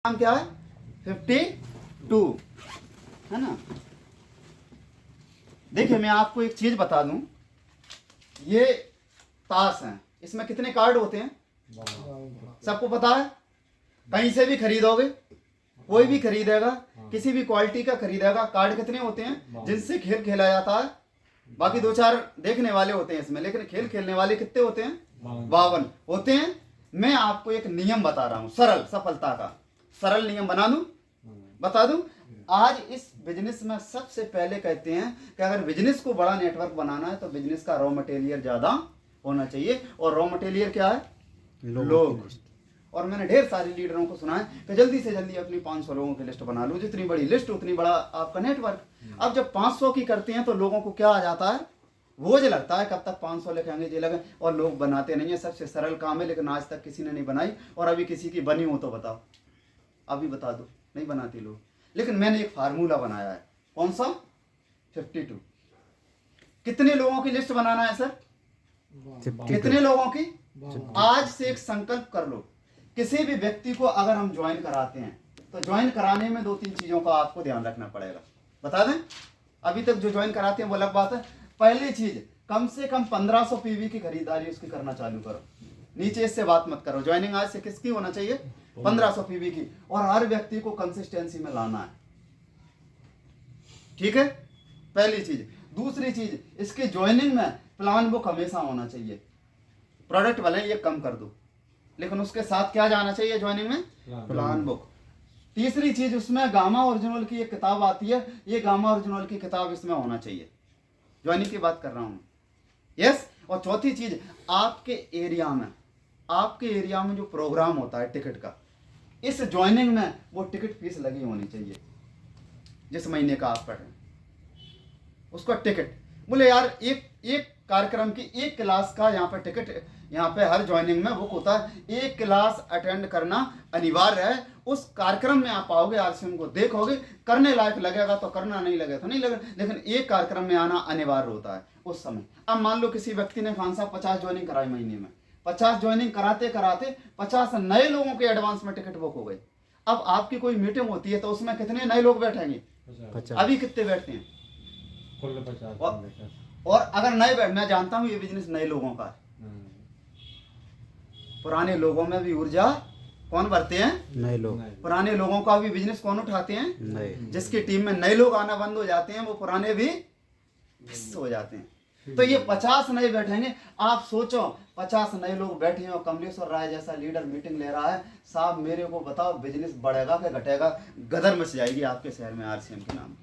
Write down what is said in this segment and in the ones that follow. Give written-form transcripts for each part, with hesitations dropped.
नाम क्या है 52 है ना। देखिए मैं आपको एक चीज बता दूं, ये ताश है, इसमें कितने कार्ड होते हैं सबको पता है। कहीं से भी खरीदोगे, कोई भी खरीदेगा, किसी भी क्वालिटी का खरीदेगा, कार्ड कितने होते हैं जिनसे खेल खेला जाता है। बाकी दो चार देखने वाले होते हैं इसमें, लेकिन खेल खेलने वाले कितने होते हैं 52 होते हैं। मैं आपको एक नियम बता रहा हूं, सरल सफलता का सरल नियम बता दूं। आज इस बिजनेस में सबसे पहले कहते हैं कि अगर बिजनेस को बड़ा नेटवर्क बनाना है तो बिजनेस का रॉ मटेरियल ज्यादा होना चाहिए, और रॉ मटेरियल क्या है लोग। और मैंने ढेर सारे लीडरों को सुना है कि जल्दी से जल्दी अपनी 500 लोगों की लिस्ट बना लो, जितनी बड़ी लिस्ट उतनी बड़ा आपका नेटवर्क। अब जब 500 की करते हैं तो लोगों को क्या आ जाता है, बोझ लगता है, कब तक 500 लिखेंगे जी लगे, और लोग बनाते नहीं है। सबसे सरल काम है, लेकिन आज तक किसी ने नहीं बनाई, और अभी किसी की बनी हो तो बताओ, अभी बता दो, नहीं बनाते लोग। लेकिन मैंने एक फार्मूला बनाया है, कौन सा 52। कितने लोगों की लिस्ट बनाना है सर, कितने लोगों की। आज से एक संकल्प कर लो, किसी भी व्यक्ति को अगर हम ज्वाइन कराते हैं तो ज्वाइन कराने में 2-3 चीजों का आपको ध्यान रखना पड़ेगा। बता दें, अभी तक जो ज्वाइन कराते हैं वो अलग बात है। पहली चीज, कम से कम 1500 पीवी की खरीदारी उसकी करना चालू करो। नीचे इससे बात मत करो। ज्वाइनिंग आज से किसकी होना चाहिए 1500 पीवी की, और हर व्यक्ति को कंसिस्टेंसी में लाना है, ठीक है, पहली चीज। दूसरी चीज, इसके ज्वाइनिंग में प्लान बुक हमेशा होना चाहिए। प्रोडक्ट भले ये कम कर दो, लेकिन उसके साथ क्या जाना चाहिए ज्वाइनिंग में, प्लान बुक। तीसरी चीज, उसमें गामा ओरिजिनल की एक किताब आती है, ये गामा ओरिजिनल की किताब इसमें होना चाहिए। ज्वाइनिंग की बात कर रहा हूं, यस। और चौथी चीज, आपके एरिया में जो प्रोग्राम होता है टिकट का, इस ज्वाइनिंग में वो टिकट फीस लगी होनी चाहिए। जिस महीने का आप पढ़ रहे हैं उसका टिकट, बोले यार एक कार्यक्रम की एक क्लास का यहाँ पर टिकट, यहाँ पे हर ज्वाइनिंग में बुक होता है, एक क्लास अटेंड करना अनिवार्य है। उस कार्यक्रम में आप आओगे, आरसीएम को देखोगे, करने लायक लगेगा तो करना, नहीं लगेगा तो नहीं लगेगा, लेकिन एक कार्यक्रम में आना अनिवार्य होता है उस समय। अब मान लो किसी व्यक्ति ने खान साहब 50 ज्वाइनिंग कराई महीने में, 50 ज्वाइनिंग कराते कराते 50 नए लोगों के एडवांस में टिकट बुक हो गई। अब आपकी कोई मीटिंग होती है तो उसमें कितने नए लोग बैठेंगे, अभी कितने बैठते हैं 50। और अगर नए बैठ, मैं जानता हूं ये बिजनेस नए लोगों का है। पुराने लोगों में भी ऊर्जा कौन भरते हैं, नए लोग। पुराने लोगों का भी बिजनेस कौन उठाते हैं, नए। जिसकी टीम में नए लोग आना बंद हो जाते हैं वो पुराने भी फिस हो जाते हैं। तो ये 50 नए बैठेंगे। आप सोचो 50 नए लोग बैठे हैं और कमलेश्वर राय जैसा लीडर मीटिंग ले रहा है, साहब मेरे को बताओ बिजनेस बढ़ेगा कि घटेगा। गदर मच जाएगी आपके शहर में आरसीएम के नाम।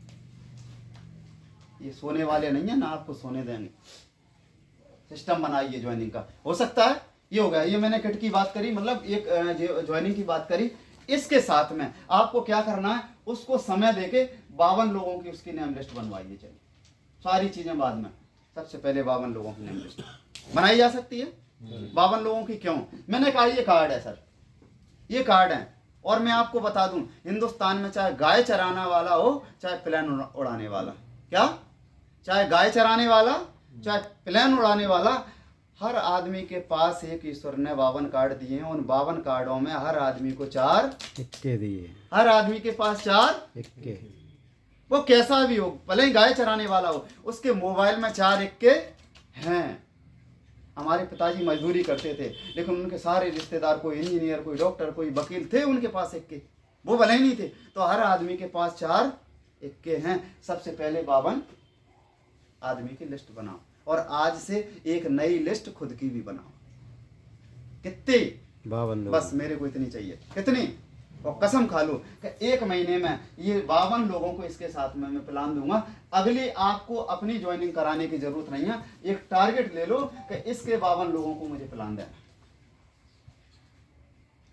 ये सोने वाले नहीं है ना, आपको सोने देंगे। सिस्टम बनाइए ज्वाइनिंग का, हो सकता है ये हो गया। ये मैंने किट की बात करी, मतलब एक ज्वाइनिंग की बात करी। इसके साथ में आपको क्या करना है, उसको समय देके 52 लोगों की उसकी नेम लिस्ट बनवाइए। चलिए सारी चीजें बाद में, सबसे पहले 52 लोगों की नेम लिस्ट बनाई जा सकती है। 52 लोगों की क्यों, मैंने कहा ये कार्ड है सर, ये कार्ड है। और मैं आपको बता दूं, हिंदुस्तान में चाहे गाय चराने वाला हो, चाहे प्लेन उड़ाने वाला, क्या, चाहे गाय चराने वाला, चाहे प्लेन उड़ाने वाला, हर आदमी के पास एक ईश्वर ने 52 कार्ड दिए हैं। उन 52 कार्डों में हर आदमी को 4 इक्के दिए, हर आदमी के पास 4 इक्के। वो कैसा भी हो, भले ही गाय चराने वाला हो, उसके मोबाइल में 4 इक्के हैं। हमारे पिताजी मजदूरी करते थे, लेकिन उनके सारे रिश्तेदार, कोई इंजीनियर, कोई डॉक्टर, कोई वकील थे, उनके पास इक्के, वो भले ही नहीं थे। तो हर आदमी के पास 4 इक्के हैं। सबसे पहले 52 आदमी की लिस्ट बनाओ, और आज से एक नई लिस्ट खुद की भी बनाओ। कितनी, 52 लोग। बस मेरे को इतनी चाहिए। कितनी, और कसम खा लो कि एक महीने में ये 52 लोगों को इसके साथ में मैं प्लान दूंगा। अगली आपको अपनी ज्वाइनिंग कराने की जरूरत नहीं है। एक टारगेट ले लो कि इसके 52 लोगों को मुझे प्लान देना,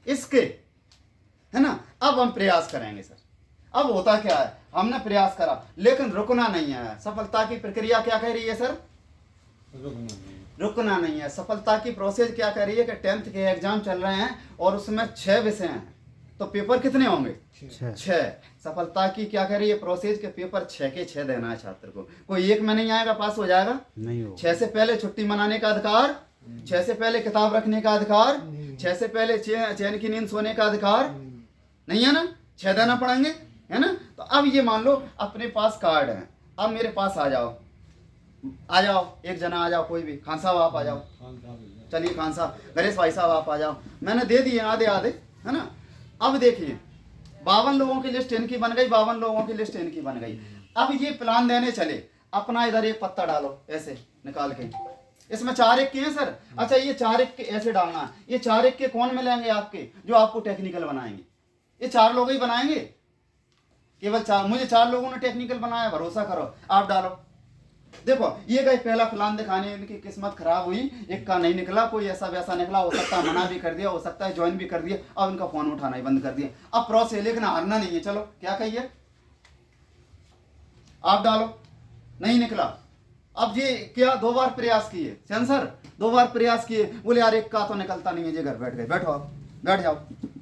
इसके, है ना। अब हम प्रयास करेंगे सर। अब होता क्या है, हमने प्रयास करा लेकिन रुकना नहीं है। सफलता की प्रक्रिया क्या कह रही है सर, रुकना नहीं है। सफलता की प्रोसेस क्या कह रही है कि 10th के एग्जाम चल रहे हैं और उसमें 6 विषय हैं, तो पेपर कितने होंगे, 6। सफलता की क्या कह रही है प्रोसेस के पेपर 6 के 6 देना है छात्र को। कोई एक में नहीं आएगा पास हो जाएगा, नहीं हो। 6 से पहले छुट्टी मनाने का अधिकार, 6 से पहले किताब रखने का अधिकार, 6 से पहले चैन की नींद सोने का अधिकार, नहीं है ना, 6 देना पड़ेंगे, है ना। तो अब ये मान लो अपने पास कार्ड है, अब मेरे पास आ जाओ, एक जना आ जाओ, कोई भी, खान साहब आप आ जाओ, चलिए खान साहब, गणेश भाई साहब आप आ जाओ, मैंने दे दिए आधे आधे, है ना। अब देखिए 52 लोगों की लिस्ट इनकी बन गई, 52 लोगों की लिस्ट इनकी बन गई। अब ये प्लान देने चले, अपना इधर एक पत्ता डालो ऐसे निकाल के, इसमें 4 1 के हैं सर, अच्छा ये 4 1 के ऐसे डालना है, ये 4 1 के कौन मिलेंगे आपके, जो आपको टेक्निकल बनाएंगे, ये 4 लोग ही बनाएंगे, केवल 4, मुझे 4 लोगों ने टेक्निकल बनाया, भरोसा करो, आप डालो। देखो ये गए पहला प्लान दिखाने, इनकी किस्मत खराब हुई, एक का नहीं निकला, कोई ऐसा वैसा निकला, हो सकता है मना भी कर दिया, हो सकता है ज्वाइन भी कर दिया, अब इनका फोन उठाना ही बंद कर दिया। अब प्रोसेस लिखना हारना नहीं है, चलो क्या कहिए, आप डालो, नहीं निकला, अब ये क्या 2 बार प्रयास किए सेंसर, 2 बार प्रयास किए, बोले यार एक का तो निकलता नहीं है, ये घर बैठ गए, बैठो आप, बैठ जाओ,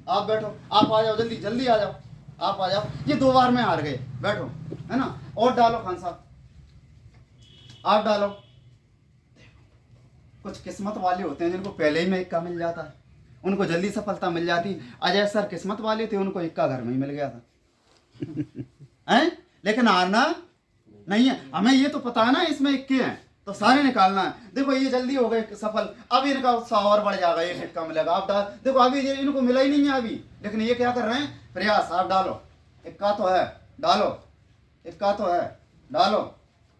आप बैठो, आप आ जाओ, जल्दी जल्दी आ जाओ, आप आ जाओ, ये 2 बार में हार गए, बैठो, है ना। और डालो खान साहब, आप डालो। कुछ किस्मत वाले होते हैं जिनको पहले ही में इक्का मिल जाता है, उनको जल्दी सफलता मिल जाती। अजय सर किस्मत वाले थे, उनको इक्का घर में ही मिल गया था हैं, लेकिन हारना नहीं है। हमें ये तो पता है ना इसमें इक्के हैं, तो सारे निकालना है। देखो ये जल्दी हो गए सफल, अब इनका उत्साह और बढ़ जाएगा, एक इक्का मिलेगा, आप डाल, देखो अभी ये इनको मिला ही नहीं है अभी, लेकिन ये क्या कर रहे हैं, प्रयास, आप डालो, इक्का तो है, डालो, इक्का तो है, डालो,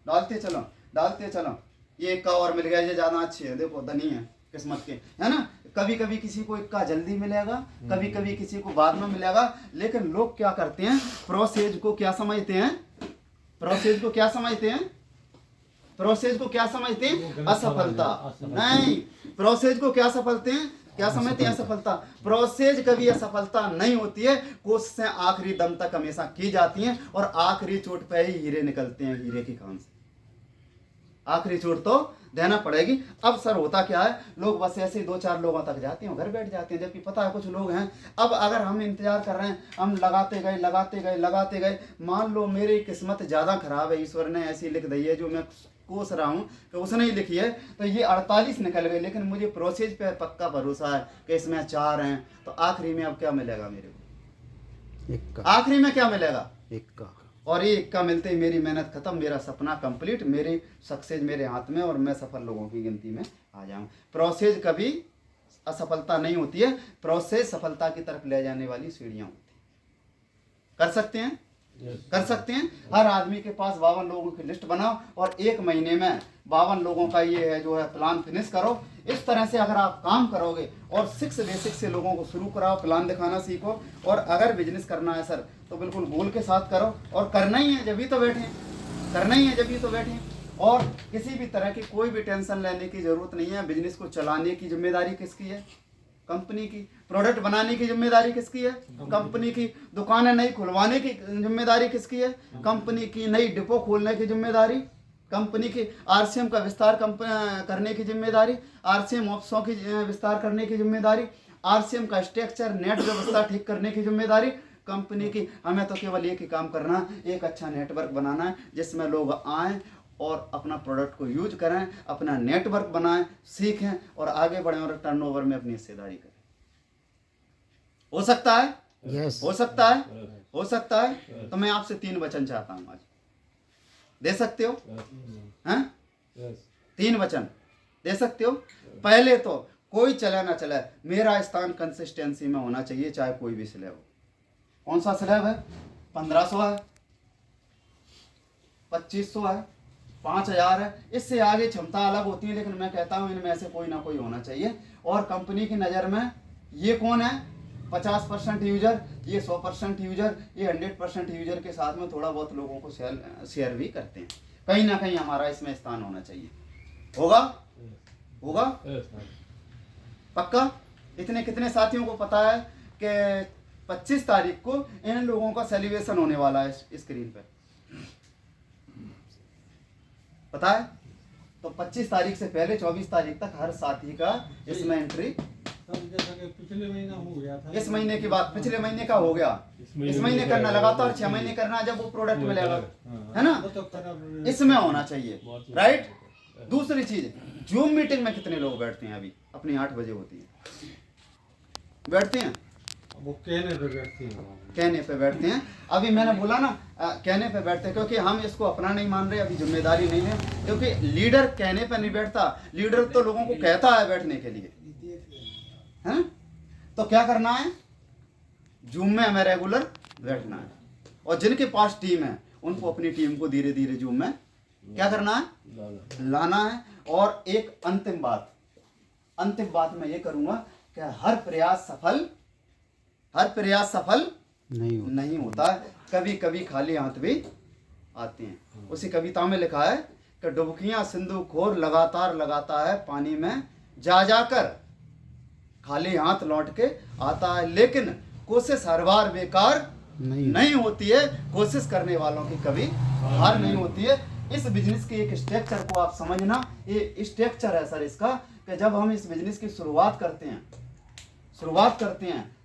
डालते चलो, डालते चलो, ये इक्का और मिल गया, ये ज्यादा अच्छी है, देखो धनी है किस्मत के, है ना। कभी कभी किसी को इक्का जल्दी मिलेगा, कभी कभी किसी को बाद में मिलेगा, लेकिन लोग क्या करते हैं, प्रोसेस को क्या समझते हैं, प्रोसेस को क्या समझते हैं, प्रोसेस को क्या समझते हैं, असफलता नहीं, प्रोसेस को क्या सफलते हैं, क्या समझते हैं, असफलता। प्रोसेस कभी असफलता नहीं होती है, कोशिशें आखिरी दम तक हमेशा की जाती हैं, और आखिरी चोट पे ही हीरे निकलते हैं, हीरे की खान से आखिरी चोट तो देना पड़ेगी। अब सर होता क्या है, लोग बस ऐसे 2-4 लोगों तक जाते हैं, घर बैठ जाते हैं, जबकि पता है कुछ लोग हैं। अब अगर हम इंतजार कर रहे हैं, हम लगाते गए लगाते गए लगाते गए, मान लो मेरी किस्मत ज़्यादा खराब है, ईश्वर ने ऐसी लिख दी है जो मैं कोस रहा हूँ कि उसने ही लिखी है, तो ये 48 निकल गए, लेकिन मुझे प्रोसेस पे पक्का भरोसा है कि इसमें 4 हैं, तो आखिरी में अब क्या मिलेगा मेरे को, आखिरी में क्या मिलेगा, इक्का। और ये इक्का मिलते ही मेरी मेहनत खत्म, मेरा सपना कंप्लीट, मेरी सक्सेस मेरे हाथ में, और मैं सफल लोगों की गिनती में आ जाऊं। प्रोसेस कभी असफलता नहीं होती है, प्रोसेस सफलता की तरफ ले जाने वाली सीढ़ियां होती हैं। कर सकते हैं, कर सकते हैं। हर आदमी के पास 52 लोगों की लिस्ट बनाओ, और 1 महीने में 52 लोगों का ये है जो है प्लान फिनिश करो। इस तरह से अगर आप काम करोगे, और 6 बेसिक से लोगों को शुरू कराओ, प्लान दिखाना सीखो, और अगर बिजनेस करना है सर तो बिल्कुल गोल के साथ करो, और करना ही है जब तो बैठे, करना ही है जब तो बैठे। और किसी भी तरह की कोई भी टेंशन लेने की जरूरत नहीं है। बिजनेस को चलाने की जिम्मेदारी किसकी है, कंपनी की। प्रोडक्ट बनाने की जिम्मेदारी किसकी है, कंपनी की। दुकानें नई खुलवाने की जिम्मेदारी किसकी है, कंपनी की। नई डिपो खोलने की जिम्मेदारी कंपनी की। आरसीएम का विस्तार करने की जिम्मेदारी, आरसीएम ऑफिसों की विस्तार करने की जिम्मेदारी, आरसीएम का स्ट्रक्चर नेट व्यवस्था ठीक करने की जिम्मेदारी कंपनी की। हमें तो केवल एक ही काम करना है, एक अच्छा नेटवर्क बनाना है जिसमें लोग आएँ और अपना प्रोडक्ट को यूज करें, अपना नेटवर्क बनाएं, सीखें और आगे बढ़ें, और टर्नओवर में अपनी हिस्सेदारी करें। हो सकता है, यस, हो सकता है, हो सकता है। तो मैं आपसे 3 वचन चाहता हूं, आज दे सकते हो, हैं? 3 वचन दे सकते हो। पहले तो कोई चले ना चले, मेरा स्थान कंसिस्टेंसी में होना चाहिए, चाहे कोई भी स्लैब हो। कौन सा स्लैब है, 1500 है, 2500 है, 5000 है। इससे आगे क्षमता अलग होती है, लेकिन मैं कहता हूं इनमें से कोई ना कोई होना चाहिए। और कंपनी की नज़र में ये कौन है, 50% यूजर, ये 100% यूजर, ये 100% यूजर के साथ में थोड़ा बहुत लोगों को शेयर भी करते हैं। कहीं ना कहीं हमारा इसमें स्थान होना चाहिए। होगा, होगा पक्का। इतने कितने साथियों को पता है कि 25 तारीख को इन लोगों का सेलिब्रेशन होने वाला है स्क्रीन पे, पता है? तो 25 तारीख से पहले 24 तारीख तक हर साथी का इसमें एंट्री, पिछले महीना हो गया था, इस महीने की बात पिछले महीने का हो गया, इस महीने करना, लगातार 6 महीने करना, जब वो प्रोडक्ट मिलेगा, है ना, इसमें होना चाहिए, राइट। दूसरी चीज, जूम मीटिंग में कितने लोग बैठते हैं? अभी अपनी 8 बजे होती है, बैठते हैं, वो कहने पे बैठती है। कहने पे बैठते हैं। अभी मैंने बोला ना कहने पे बैठते हैं, क्योंकि हम इसको अपना नहीं मान रहे, अभी जिम्मेदारी नहीं है, क्योंकि लीडर कहने पे नहीं बैठता, लीडर तो लोगों को कहता है बैठने के लिए, है। तो क्या करना है, जूम में हमें रेगुलर बैठना है, और जिनके पास टीम है उनको अपनी टीम को धीरे धीरे जूम में क्या करना है, लाना है। और एक अंतिम बात मैं ये करूंगा कि हर प्रयास सफल नहीं होता है, कभी कभी खाली हाथ भी आते हैं। उसी कविता में लिखा है कि डुबकियां सिंधु खोर लगातार लगाता है पानी में जा जाकर, खाली हाथ लौट के आता है, लेकिन कोशिश हर बार बेकार नहीं होती है, कोशिश करने वालों की कभी हार नहीं होती है। इस बिजनेस के एक स्ट्रक्चर को आप समझना, ये स्ट्रक्चर है सर इसका, कि जब हम इस बिजनेस की शुरुआत करते हैं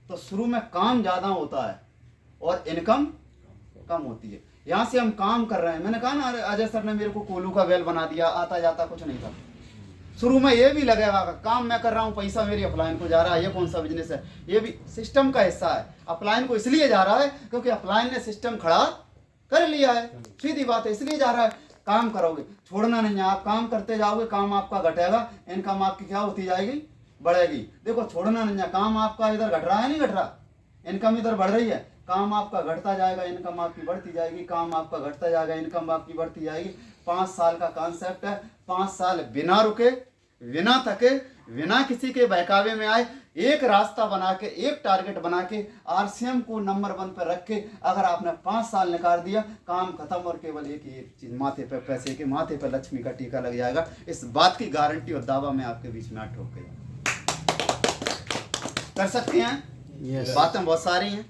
तो शुरू में काम ज़्यादा होता है और इनकम कम होती है। यहाँ से हम काम कर रहे हैं, मैंने कहा ना अजय सर ने मेरे को कोलू का वेल बना दिया, आता जाता कुछ नहीं था। शुरू में ये भी लगेगा काम मैं कर रहा हूँ, पैसा मेरी अपलाइन को जा रहा है, ये कौन सा बिजनेस है, ये भी सिस्टम का हिस्सा है। अपलाइन को इसलिए जा रहा है क्योंकि अपलाइन ने सिस्टम खड़ा कर लिया है, सीधी बात है, इसलिए जा रहा है। काम करोगे, छोड़ना नहीं है, आप काम करते जाओगे, काम आपका घटेगा, इनकम आपकी क्या होती जाएगी, बढ़ेगी। देखो छोड़ना नहीं है, काम आपका इधर घट रहा है नहीं घट रहा, इनकम इधर बढ़ रही है, काम आपका घटता जाएगा, इनकम आपकी बढ़ती जाएगी, काम आपका घटता जाएगा, इनकम आपकी बढ़ती जाएगी। 5 साल का कॉन्सेप्ट है, 5 साल बिना रुके, बिना थके, बिना किसी के बहकावे में आए, एक रास्ता बना के, एक टारगेट बना के, आरसीएम को नंबर 1 पर रख के अगर आपने 5 साल निकाल दिया, काम खत्म, और केवल एक ही चीज, माथे पे पैसे के, माथे पे लक्ष्मी का टीका लग जाएगा। इस बात की गारंटी और दावा मैं आपके बीच में ठोक के कर सकते हैं। बातें बहुत सारी हैं,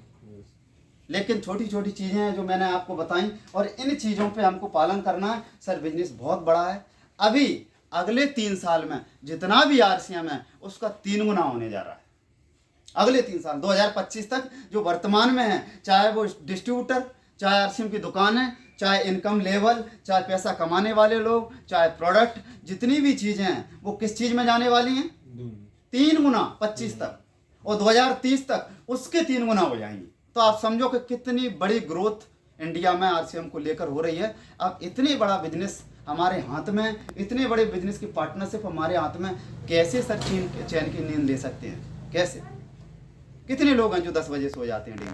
लेकिन छोटी छोटी चीजें हैं जो मैंने आपको बताई, और इन चीजों पे हमको पालन करना है। सर बिजनेस बहुत बड़ा है, अभी अगले 3 साल में जितना भी आरसीएम है उसका 3 गुना होने जा रहा है। अगले 3 साल 2025 तक जो वर्तमान में है, चाहे वो डिस्ट्रीब्यूटर, चाहे आरसीएम की दुकान है, चाहे इनकम लेवल, चाहे पैसा कमाने वाले लोग, चाहे प्रोडक्ट, जितनी भी चीजें हैं वो किस चीज में जाने वाली हैं, 3 गुना 25 तक, और 2030 तक उसके 3 गुना हो जाएंगी। तो आप समझो कि कितनी बड़ी ग्रोथ इंडिया में आरसीएम को लेकर हो रही है। अब इतनी बड़ा बिजनेस हमारे हाथ में, इतने बड़े बिजनेस की पार्टनरशिप हमारे हाथ में, कैसे सर चैन की नींद ले सकते हैं, कैसे? कितने लोग हैं जो 10 बजे सो जाते हैं डेली?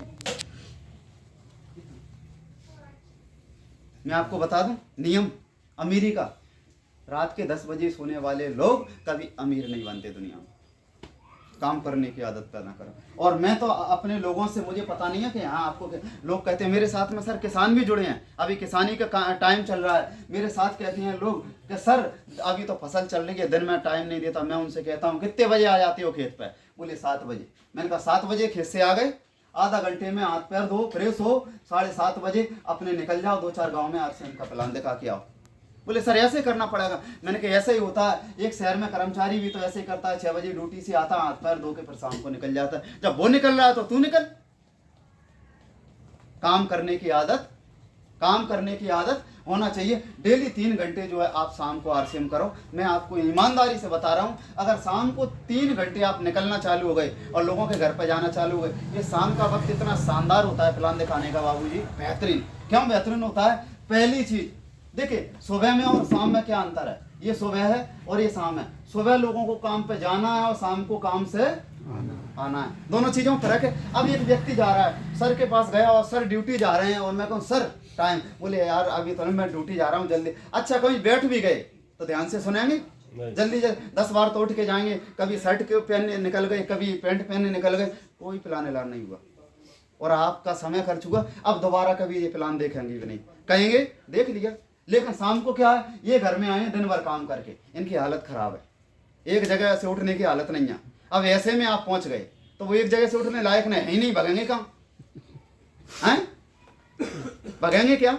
मैं आपको बता दूं नियम अमीरी का, रात के 10 बजे सोने वाले लोग कभी अमीर नहीं बनते दुनिया में। काम करने की आदत पैदा करो। और मैं तो अपने लोगों से, मुझे पता नहीं है कि हाँ आपको लोग कहते हैं, मेरे साथ में सर किसान भी जुड़े हैं, अभी किसानी का टाइम चल रहा है, मेरे साथ कहते हैं लोग कि सर अभी तो फसल चल रही है, दिन में टाइम नहीं देता। मैं उनसे कहता हूँ कितने बजे आ जाते हो खेत पे? बोले 7 बजे। मैंने कहा 7 बजे खेत से आ गए, आधा घंटे में हाथ पैर धो, फ्रेश हो, 7:30 बजे अपने निकल जाओ, 2-4 गाँव में आरसीएम का प्लान दिखा के आओ। बोले सर ऐसे करना पड़ेगा। मैंने कहा ऐसा ही होता है, एक शहर में कर्मचारी भी तो ऐसे ही करता है, 6 बजे ड्यूटी से आता, हाथ पैर धो के फिर शाम को निकल जाता है। जब वो निकल रहा है तो तू निकल। काम करने की आदत होना चाहिए। डेली 3 घंटे जो है आप शाम को आरसीएम करो। मैं आपको ईमानदारी से बता रहा हूं, अगर शाम को 3 घंटे आप निकलना चालू हो गए और लोगों के घर पर जाना चालू हो गए, ये शाम का वक्त इतना शानदार होता है प्लान दिखाने का बाबूजी, बेहतरीन। क्यों बेहतरीन होता है? पहली चीज देखिए, सुबह में और शाम में क्या अंतर है? ये सुबह है और ये शाम है। सुबह लोगों को काम पे जाना है और शाम को काम से आना है, दोनों चीजों में फर्क है। अब एक व्यक्ति जा रहा है, सर के पास गया और सर ड्यूटी जा रहे हैं, और मैं कहूँ सर टाइम, बोले यार अभी तो मैं ड्यूटी जा रहा हूँ जल्दी। अच्छा कभी बैठ भी गए तो ध्यान से सुनेंगे, जल्दी 10 बार तो उठ के जाएंगे, कभी शर्ट के पहनने निकल गए, कभी पैंट पहनने निकल गए, कोई प्लान एलान नहीं हुआ और आपका समय खर्च हुआ। अब दोबारा कभी ये प्लान देखेंगे भी नहीं, कहेंगे देख लिया। लेकिन शाम को क्या है, ये घर में आए दिन भर काम करके, इनकी हालत खराब है, एक जगह से उठने की हालत नहीं है। अब ऐसे में आप पहुंच गए तो वो एक जगह से उठने लायक नहीं भगेंगे कहाँ हैं? भगेंगे क्या?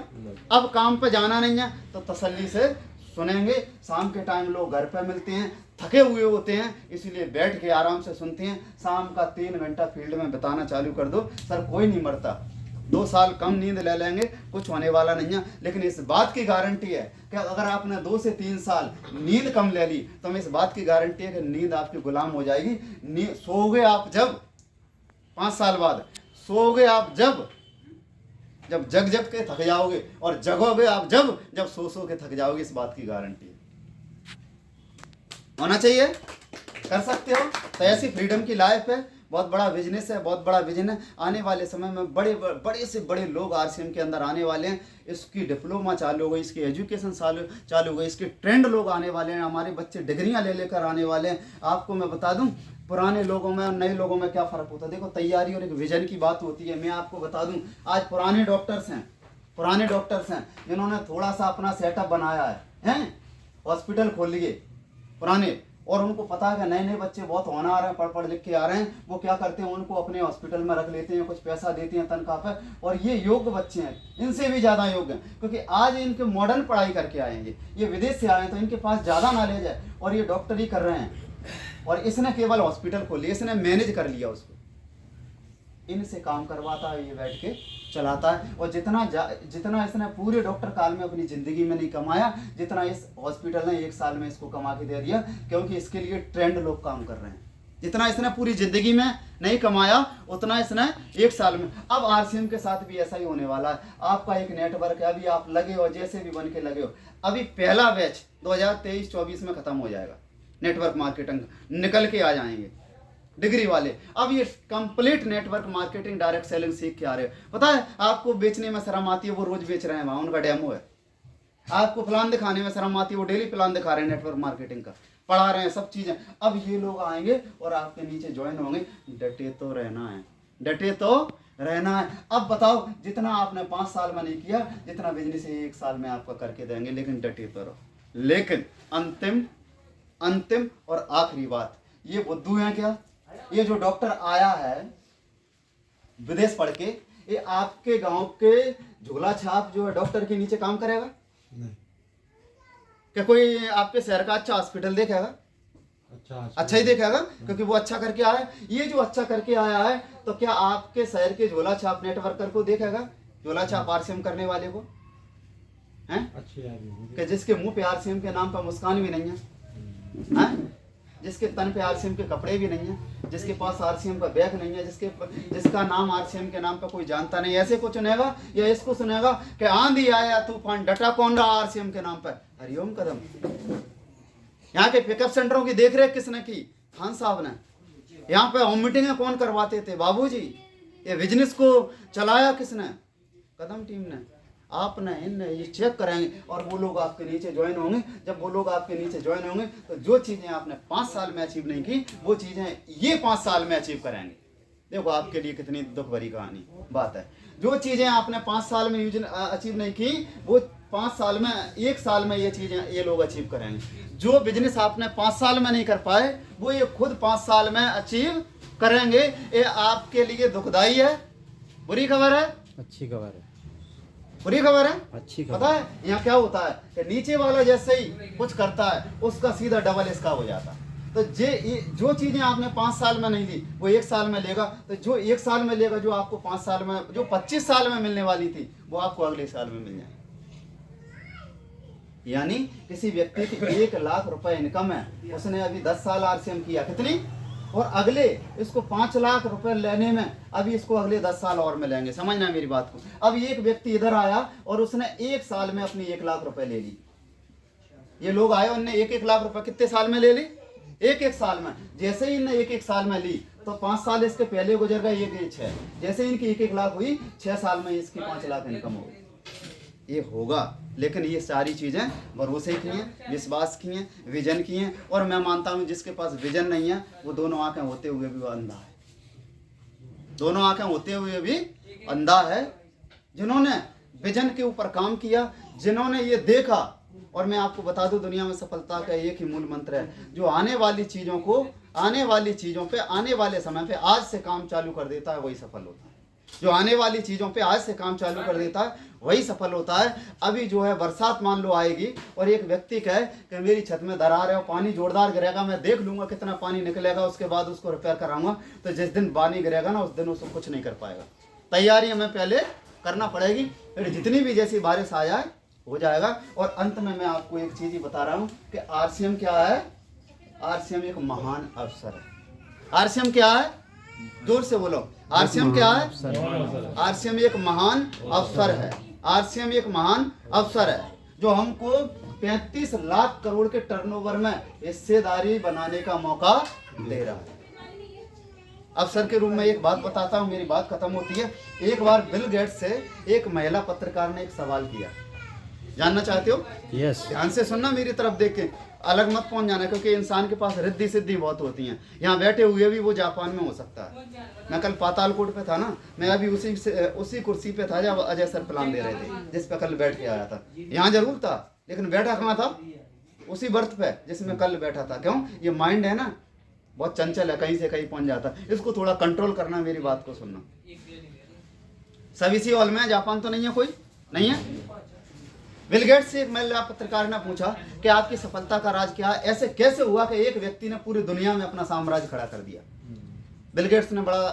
अब काम पे जाना नहीं है तो तसल्ली से सुनेंगे। शाम के टाइम लोग घर पे मिलते हैं, थके हुए होते हैं, इसलिए बैठ के आराम से सुनते हैं। शाम का 3 घंटा फील्ड में बिताना चालू कर दो। सर कोई नहीं मरता, 2 साल कम नींद ले लेंगे, कुछ होने वाला नहीं है। लेकिन इस बात की गारंटी है कि अगर आपने 2 से 3 साल नींद कम ले ली तो हमें इस बात की गारंटी है कि नींद आपकी गुलाम हो जाएगी। सोओगे आप जब 5 साल बाद सोओगे आप जब जग जग के थक जाओगे, और जगोगे आप जब सो के थक जाओगे। इस बात की गारंटी होना चाहिए, कर सकते हो। तो ऐसी फ्रीडम की लाइफ है, बहुत बड़ा बिजनेस है, बहुत बड़ा विजन है। आने वाले समय में बड़े से बड़े लोग आरसीएम के अंदर आने वाले हैं। इसकी डिप्लोमा चालू हो गई, इसकी एजुकेशन चालू हो गई, इसके ट्रेंड लोग आने वाले हैं। हमारे बच्चे डिग्रियां ले लेकर आने वाले हैं। आपको मैं बता दूं, पुराने लोगों में और नए लोगों में क्या फ़र्क होता है। देखो, तैयारी और एक विजन की बात होती है। मैं आपको बता दूं, आज पुराने डॉक्टर्स हैं जिन्होंने थोड़ा सा अपना सेटअप बनाया है, हॉस्पिटल खोल लिए पुराने, और उनको पता है कि नए नए बच्चे बहुत होनहार हैं, पढ़ लिख के आ रहे हैं। वो क्या करते हैं, उनको अपने हॉस्पिटल में रख लेते हैं, कुछ पैसा देते हैं तनख्वाह पर, और ये योग्य बच्चे हैं, इनसे भी ज़्यादा योग्य हैं, क्योंकि आज इनके मॉडर्न पढ़ाई करके आएंगे, ये विदेश से आए हैं, तो इनके पास ज़्यादा नॉलेज है, और ये डॉक्टरी कर रहे हैं। और इसने केवल हॉस्पिटल खोली, इसने मैनेज कर लिया उसको, इनसे काम करवाता है, ये बैठ के चलाता है। और जितना इसने पूरे डॉक्टर काल में अपनी ज़िंदगी में नहीं कमाया, जितना इस हॉस्पिटल ने 1 साल में इसको कमा के दे दिया, क्योंकि इसके लिए ट्रेंड लोग काम कर रहे हैं। जितना इसने पूरी ज़िंदगी में नहीं कमाया, उतना इसने 1 साल में। अब आरसीएम के साथ भी ऐसा ही होने वाला है। आपका एक नेटवर्क है, अभी आप लगे हो, जैसे भी बन के लगे हो। अभी पहला बैच 2023-24 में ख़त्म हो जाएगा, नेटवर्क मार्केटिंग निकल के आ जाएंगे डिग्री वाले। अब ये complete network marketing direct selling सीख के आ रहे हो। पता है आपको बेचने में शर्म आती है, वो रोज बेच रहे हैं, वहाँ उनका डेमो है। आपको प्लान दिखाने में शर्म आती है, वो डेली प्लान दिखा रहे हैं नेटवर्क मार्केटिंग का, पढ़ा रहे हैं सब चीज़ें। अब ये लोग आएंगे और आपके नीचे ज्वाइन होंगे। डटे तो रहना है, डटे तो रहना है। अब बताओ, जितना आपने 5 साल में नहीं किया, जितना बिजनेस 1 साल में आपका करके देंगे, लेकिन डटे तो रहो। लेकिन अंतिम और आखिरी बात, ये बुद्धू हैं क्या? ये जो डॉक्टर आया है विदेश पढ़ के, ये आपके गांव के झोला छाप जो है डॉक्टर के नीचे काम करेगा? नहीं। क्या कोई आपके शहर का अच्छा हॉस्पिटल देखेगा? अच्छा ही देखेगा, क्योंकि वो अच्छा करके आया है। ये जो अच्छा करके आया है, तो क्या आपके शहर के झोला छाप नेटवर्कर को देखेगा, झोला छाप आरसीएम करने वाले को? हैं? कि जिसके मुंह पे आरसीएम के नाम पर मुस्कान भी नहीं है, जिसके तन पे आरसीएम के कपड़े भी नहीं है, जिसके पास आरसीएम का बैग नहीं है, जिसका नाम आरसीएम के नाम पे कोई जानता नहीं, ऐसे को चुनेगा या इसको सुनेगा कि आंधी आया तूफान डटा कौन रहा आरसीएम के नाम पर? हरिओम कदम। यहाँ के पिकअप सेंटरों की देखरेख किसने की? खान साहब ने। यहाँ पे होम मीटिंगें कौन करवाते थे? बाबूजी। ये बिजनेस को चलाया किसने? कदम टीम ने। आपने इनने ये चेक कराएंगे, और वो लोग आपके नीचे ज्वाइन होंगे। जब वो लोग आपके नीचे ज्वाइन होंगे, तो जो चीज़ें आपने 5 साल में अचीव नहीं की, वो चीज़ें ये 5 साल में अचीव कराएंगे। देखो आपके लिए कितनी दुख भरी कहानी बात है। जो चीज़ें आपने 5 साल में अचीव नहीं की, वो 5 साल में 1 साल में ये चीज़ें ये लोग अचीव करेंगे। जो बिजनेस आपने 5 साल में नहीं कर पाए, वो ये खुद 5 साल में अचीव करेंगे। ये आपके लिए दुखदाई है, बुरी खबर है, अच्छी खबर है, बुरी खबर है, अच्छी खबर। पता है यहाँ क्या होता है कि नीचे वाला जैसे ही कुछ करता है, उसका सीधा डबल इसका हो जाता है। तो जो चीज़ें आपने 5 साल में नहीं ली, वो 1 साल में लेगा। तो जो 1 साल में लेगा, जो आपको 5 साल में, जो 25 साल में मिलने वाली थी, वो आपको अगले साल में मिल जाए। यानी किसी व्यक्ति की 1 लाख रुपए इनकम है, उसने अभी 10 साल आरसीएम किया, कितनी, और अगले इसको 5 लाख रुपए लेने में अभी इसको अगले 10 साल और मिलेंगे। समझना मेरी बात को। अब एक व्यक्ति इधर आया और उसने 1 साल में अपनी 1 लाख रुपए ले ली। ये लोग आए, उनने 1-1 लाख रुपए कितने साल में ले ली? 1-1 साल में। जैसे ही इनने 1-1 साल में ली, तो 5 साल इसके पहले गुजर गए, ये गई 6। जैसे इनकी 1-1 लाख हुई, 6 साल में इसकी 5 लाख इनकम हो गई। ये होगा, लेकिन ये सारी चीज़ें भरोसे की हैं, विश्वास की हैं, विजन की हैं। और मैं मानता हूँ जिसके पास विजन नहीं है, वो दोनों आंखें होते हुए भी वो अंधा है, दोनों आंखें होते हुए भी अंधा है। जिन्होंने विजन के ऊपर काम किया, जिन्होंने ये देखा, और मैं आपको बता दूं, दुनिया में सफलता का एक ही मूल मंत्र है, जो आने वाली चीज़ों पे आने वाले समय पे आज से काम चालू कर देता है, वही सफल होता है। जो आने वाली चीज़ों पे आज से काम चालू कर देता है, वही सफल होता है। अभी जो है बरसात मान लो आएगी, और एक व्यक्ति कहे कि मेरी छत में दरार है, पानी जोरदार गिरेगा, मैं देख लूंगा कितना पानी निकलेगा, उसके बाद उसको रिपेयर कराऊंगा। तो जिस दिन पानी गिरेगा ना, उस दिन उसको कुछ नहीं कर पाएगा। तैयारी हमें पहले करना पड़ेगी, फिर जितनी भी जैसी बारिश आ जाए हो जाएगा। और अंत में मैं आपको एक चीज़ ही बता रहा हूँ कि आरसीएम क्या है? आरसीएम एक महान अवसर है। आरसीएम क्या है? जोर से बोलो। आरसीएम क्या है? आरसीएम एक महान अवसर है। आरसीएम एक महान अवसर है जो हमको 35 लाख करोड़ के टर्नओवर में हिस्सेदारी बनाने का मौका दे रहा है। अवसर के रूप में एक बात बताता हूं, मेरी बात खत्म होती है। एक बार बिल गेट्स से एक महिला पत्रकार ने एक सवाल किया, जानना चाहते हो? यस। ध्यान से सुनना, मेरी तरफ देख के अलग मत पहुंच जाना, क्योंकि इंसान के पास रिद्धि सिद्धि बहुत होती हैं। यहाँ बैठे हुए भी वो जापान में हो सकता है। मैं कल पातालकोट पे था ना, मैं अभी उसी कुर्सी पे था जब अजय सर प्लान दे रहे थे, जिस पे कल बैठ के आया था। यहाँ जरूर था, लेकिन बैठा कहाँ था? उसी बर्थ पे जिसमें कल बैठा था। क्यों? ये माइंड है ना, बहुत चंचल है, कहीं से कहीं पहुंच जाता है। इसको थोड़ा कंट्रोल करना, मेरी बात को सुनना। सब इसी हॉल में, जापान तो नहीं है, कोई नहीं है। बिल गेट्स से एक महिला पत्रकार ने पूछा कि आपकी सफलता का राज क्या है? ऐसे कैसे हुआ कि एक व्यक्ति ने पूरी दुनिया में अपना साम्राज्य खड़ा कर दिया? बिल गेट्स ने बड़ा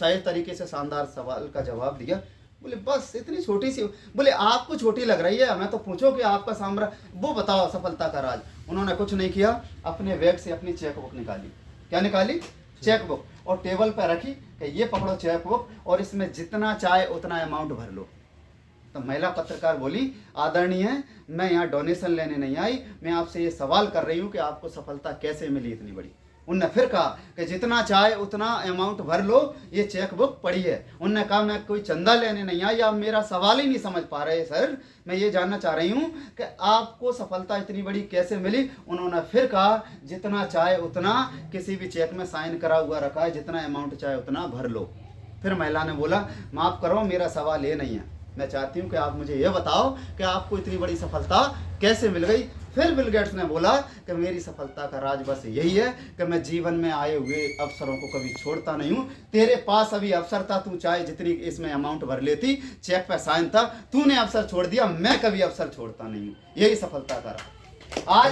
सही तरीके से शानदार सवाल का जवाब दिया। बोले बस इतनी छोटी सी, बोले आपको छोटी लग रही है, हमें तो पूछो कि आपका साम्राज्य, वो बताओ सफलता का राज। उन्होंने कुछ नहीं किया, अपने बैग से अपनी चेकबुक निकाली। क्या निकाली? चेकबुक। और टेबल पर रखी कि ये पकड़ो चेकबुक और इसमें जितना चाहे उतना अमाउंट भर लो। तो महिला पत्रकार बोली, आदरणीय, मैं यहाँ डोनेशन लेने नहीं आई, मैं आपसे ये सवाल कर रही हूँ कि आपको सफलता कैसे मिली इतनी बड़ी। उनने फिर कहा कि जितना चाहे उतना अमाउंट भर लो, ये चेकबुक पड़ी है। उनने कहा मैं कोई चंदा लेने नहीं आई, आप मेरा सवाल ही नहीं समझ पा रहे सर, मैं ये जानना चाह रही हूँ कि आपको सफलता इतनी बड़ी कैसे मिली। उन्होंने फिर कहा जितना चाहे उतना, किसी भी चेक में साइन करा हुआ रखा है, जितना अमाउंट चाहे उतना भर लो। फिर महिला ने बोला, माफ़ करो, मेरा सवाल ये नहीं है, मैं चाहती हूँ कि आप मुझे ये बताओ कि आपको इतनी बड़ी सफलता कैसे मिल गई। फिर बिल गेट्स ने बोला कि मेरी सफलता का राज बस यही है कि मैं जीवन में आए हुए अवसरों को कभी छोड़ता नहीं हूँ। तेरे पास अभी अवसर था, तू चाहे जितनी इसमें अमाउंट भर लेती, चेक पे साइन था, तूने अवसर छोड़ दिया, मैं कभी अवसर छोड़ता नहीं हूँ। यही सफलता का राज। आज